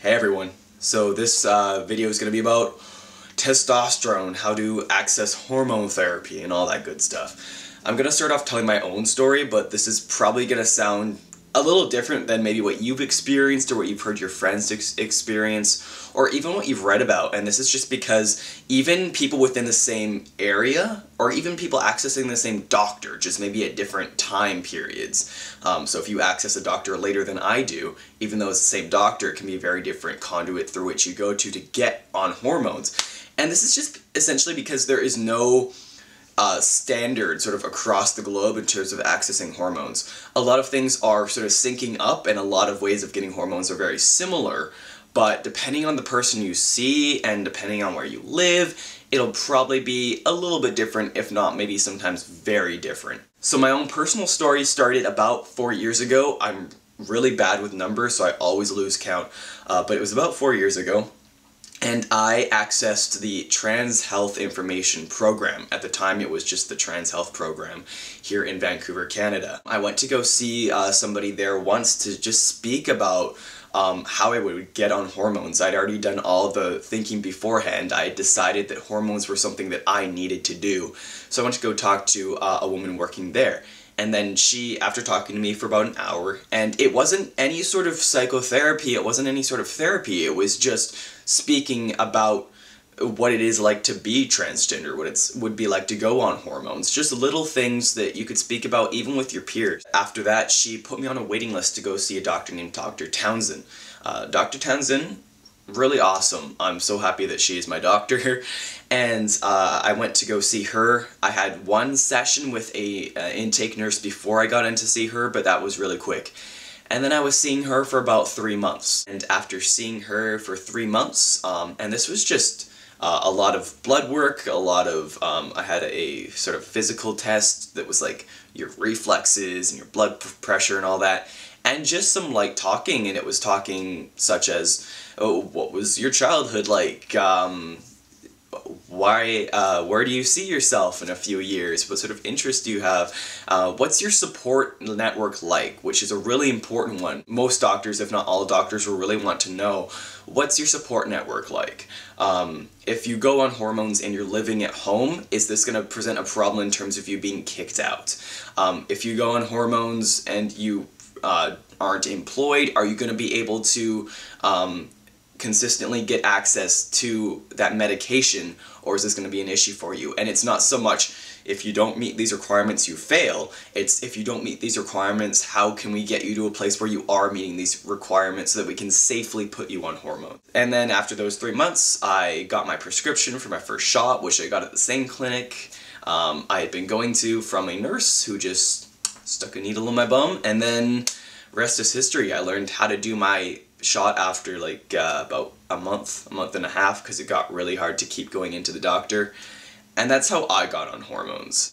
Hey everyone, so this video is going to be about testosterone, how to access hormone therapy and all that good stuff. I'm going to start off telling my own story, but this is probably going to sound a little different than maybe what you've experienced or what you've heard your friends experience or even what you've read about. And this is just because even people within the same area or even people accessing the same doctor, just maybe at different time periods. So if you access a doctor later than I do, even though it's the same doctor, it can be a very different conduit through which you go to get on hormones. And this is just essentially because there is no standard sort of across the globe in terms of accessing hormones. A lot of things are sort of syncing up and a lot of ways of getting hormones are very similar, but depending on the person you see and depending on where you live, it'll probably be a little bit different, if not maybe sometimes very different. So my own personal story started about 4 years ago. I'm really bad with numbers, so I always lose count, but it was about 4 years ago. And I accessed the Trans Health Information Program. At the time, it was just the Trans Health Program here in Vancouver, Canada. I went to go see somebody there once to just speak about how I would get on hormones. I'd already done all the thinking beforehand. I had decided that hormones were something that I needed to do. So I went to go talk to a woman working there. And then she, after talking to me for about an hour, and it wasn't any sort of psychotherapy, it wasn't any sort of therapy, it was just speaking about what it is like to be transgender, what it would be like to go on hormones, just little things that you could speak about even with your peers. After that, she put me on a waiting list to go see a doctor named Dr. Townsend. Dr. Townsend, really awesome. I'm so happy that she is my doctor. And I went to go see her. I had one session with a intake nurse before I got in to see her, but that was really quick. And then I was seeing her for about 3 months. And after seeing her for 3 months, and this was just a lot of blood work, a lot of, I had a sort of physical test that was like your reflexes and your blood pressure and all that. And just some light talking, and it was talking such as, oh, what was your childhood like? Where do you see yourself in a few years? What sort of interests do you have? What's your support network like? Which is a really important one. Most doctors, if not all doctors, will really want to know, what's your support network like? If you go on hormones and you're living at home, is this going to present a problem in terms of you being kicked out? If you go on hormones and you aren't employed, are you going to be able to consistently get access to that medication, or is this going to be an issue for you? And it's not so much if you don't meet these requirements you fail, it's if you don't meet these requirements, how can we get you to a place where you are meeting these requirements so that we can safely put you on hormones. And then after those 3 months, I got my prescription for my first shot, which I got at the same clinic I had been going to from a nurse who just stuck a needle in my bum, and then rest is history. I learned how to do my shot after like about a month and a half, because it got really hard to keep going into the doctor. And that's how I got on hormones.